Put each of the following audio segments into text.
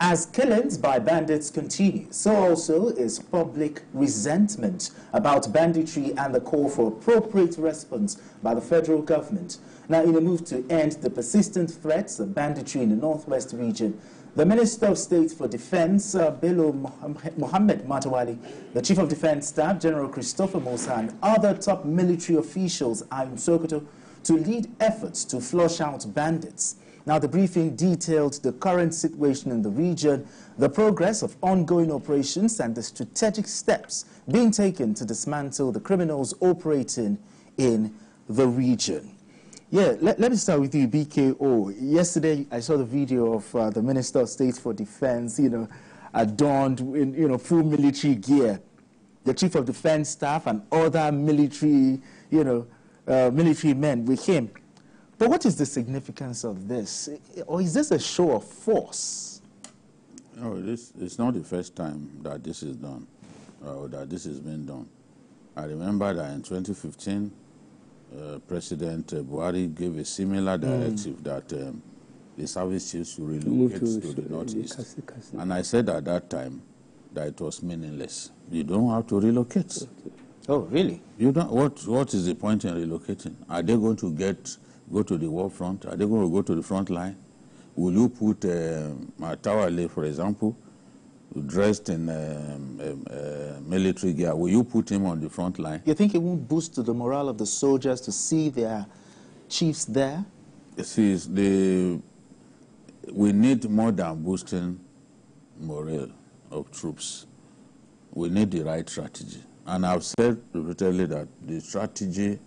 As killings by bandits continue, so also is public resentment about banditry and the call for appropriate response by the federal government. Now, in a move to end the persistent threats of banditry in the northwest region, the Minister of State for Defense, Bello Mohammad Matawalle, the Chief of Defense Staff, General Christopher Musa, and other top military officials are in Sokoto to lead efforts to flush out bandits. Now, the briefing detailed the current situation in the region, the progress of ongoing operations, and the strategic steps being taken to dismantle the criminals operating in the region. Yeah, let me start with you, BKO. Yesterday, I saw the video of the Minister of State for Defense, adorned in, full military gear. The Chief of Defense Staff and other military, military men with him. But what is the significance of this? Or is this a show of force? No, it's not the first time that this is done, or that this has been done. I remember that in 2015, President Buhari gave a similar directive that the service chiefs should relocate to the northeast. And I said at that time that it was meaningless. You don't have to relocate. Oh, really? You don't. What is the point in relocating? Are they going to go to the war front? Are they going to go to the front line? Will you put Matawalle, for example, dressed in military gear? Will you put him on the front line? You think it won't boost the morale of the soldiers to see their chiefs there? See, we need more than boosting morale of troops. We need the right strategy. And I've said repeatedly that the strategy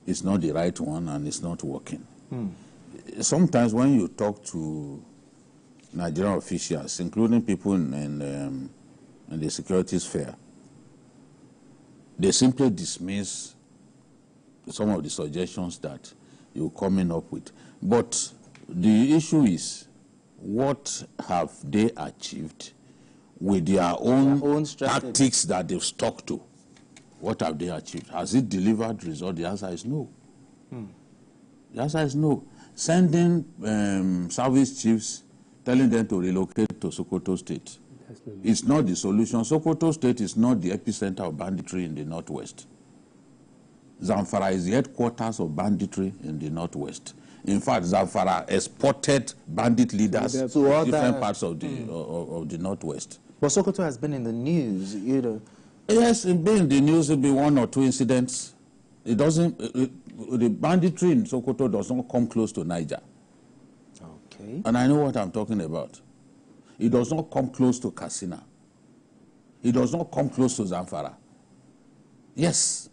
is not the right one and it's not working. Sometimes when you talk to Nigerian officials, including people in the security sphere, they simply dismiss some of the suggestions that you're coming up with. But the issue is, what have they achieved with their own tactics that they've stuck to? What have they achieved? Has it delivered results? The answer is no. The answer is no. Sending service chiefs, telling them to relocate to Sokoto State, it's not the solution. Sokoto State is not the epicenter of banditry in the northwest. Zamfara is the headquarters of banditry in the northwest. In fact, Zamfara exported bandit leaders to different parts of the northwest. But Sokoto has been in the news, Yes, it been in the news. It'll be one or two incidents. It doesn't. The banditry in Sokoto does not come close to Niger. Okay. And I know what I'm talking about. It does not come close to Katsina. It does not come close to Zamfara. Yes.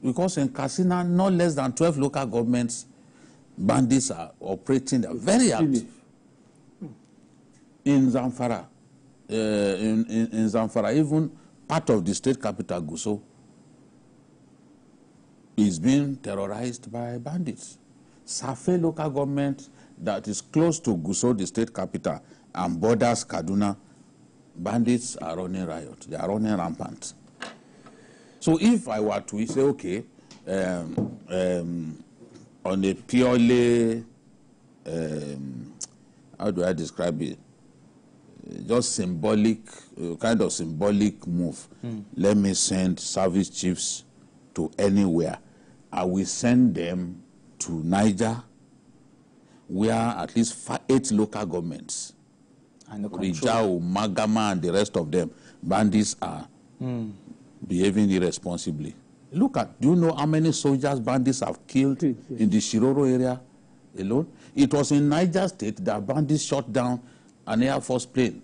Because in Katsina, not less than 12 local governments, bandits are operating. They're very active. In Zamfara, in Zamfara, even part of the state capital, Gusau, is being terrorized by bandits. Safe local government that is close to Gusau, the state capital, and borders Kaduna, bandits are running riot. They are running rampant. So if I were to say, okay, on a purely, how do I describe it? Just symbolic, kind of symbolic move. Let me send service chiefs to anywhere. I will send them to Niger, where at least 8 local governments, Rijau, Magama, and the rest of them, bandits are behaving irresponsibly. Look at, do you know how many soldiers bandits have killed in the Shiroro area alone? It was in Niger State that bandits shot down an Air Force plane.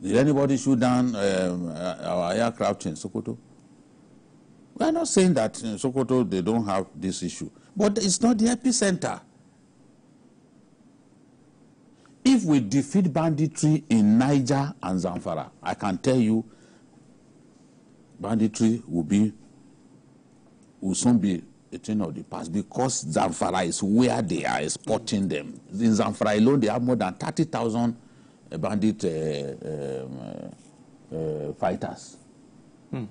Did anybody shoot down our aircraft in Sokoto? We are not saying that in Sokoto they don't have this issue, but it's not the epicenter. If we defeat banditry in Niger and Zamfara, I can tell you banditry will soon be a thing of the past, because Zamfara is where they are exporting them. In Zamfara alone, they have more than 30,000 bandit fighters. And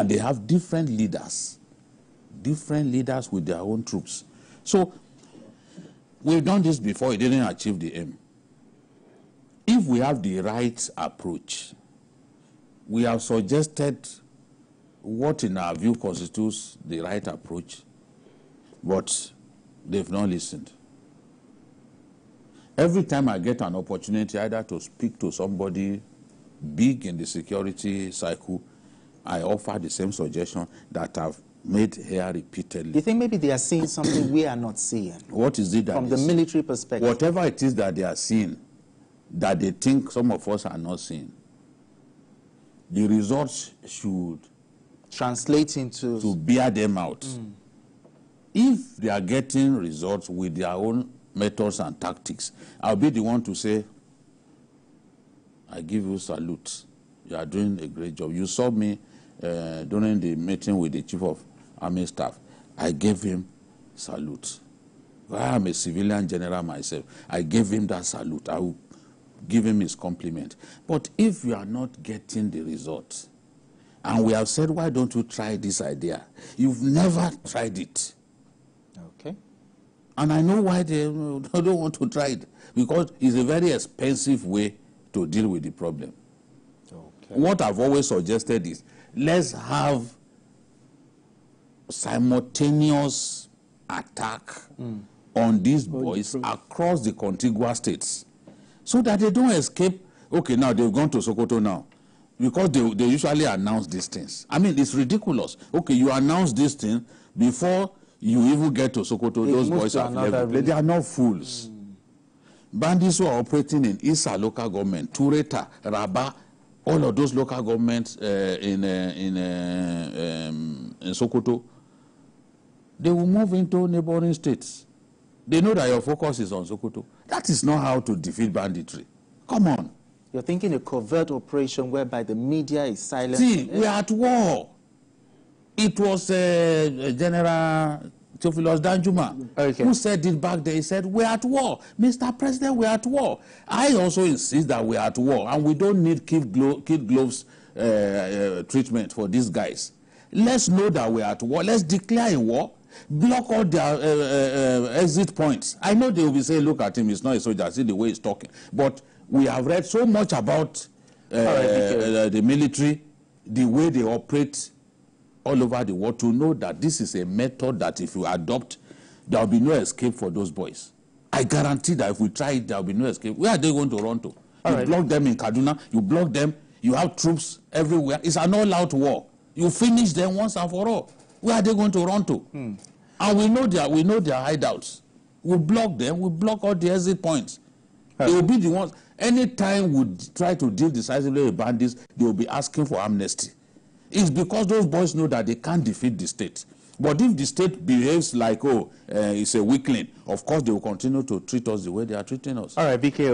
they have different leaders with their own troops. So We've done this before, it didn't achieve the aim. If we have the right approach, we have suggested what in our view constitutes the right approach, but they've not listened. Every time I get an opportunity either to speak to somebody big in the security cycle, I offer the same suggestion that I've made here repeatedly. Do you think maybe they are seeing something we are not seeing? What is it that from the military perspective? Whatever it is that they are seeing, that they think some of us are not seeing, the results should translate into... to bear them out. If they are getting results with their own methods and tactics, I'll be the one to say, I give you salute. You are doing a great job. You saw me during the meeting with the Chief of Army Staff. I gave him salute. I am a civilian general myself. I gave him that salute. I will give him his compliment. But if you are not getting the results, and we have said, why don't you try this idea? You've never tried it. Okay. And I know why they don't want to try it. Because it's a very expensive way to deal with the problem. Okay. What I've always suggested is, let's have simultaneous attack on these boys across the contiguous states, so that they don't escape. Okay, now they've gone to Sokoto now, because they usually announce these things. I mean, it's ridiculous. Okay, you announce this thing before you even get to Sokoto. Those boys have never played. They are not fools. Bandits who are operating in Isa local government, Tureta, Rabah, all of those local governments in Sokoto, they will move into neighboring states. They know that your focus is on Sokoto. That is not how to defeat banditry. Come on. You're thinking a covert operation whereby the media is silent. See, we are at war. It was General Theophilus Danjuma who said it back there. He said, we're at war. Mr. President, we're at war. I also insist that we're at war, and we don't need kid gloves treatment for these guys. Let's know that we're at war. Let's declare a war. Block all their exit points. I know they will be saying, look at him, he's not a soldier. See the way he's talking. But we have read so much about the military, the way they operate all over the world, to know that this is a method that if you adopt, there will be no escape for those boys. I guarantee that if we try it, there will be no escape. Where are they going to run to? You block them in Kaduna, you block them, you have troops everywhere. It's an all-out war. You finish them once and for all. Where are they going to run to? And we know their hideouts. We block them, we block all the exit points. They will be the ones. Anytime we try to deal decisively with bandits, they will be asking for amnesty. It's because those boys know that they can't defeat the state. But if the state behaves like, it's a weakling, of course they will continue to treat us the way they are treating us. All right, BK.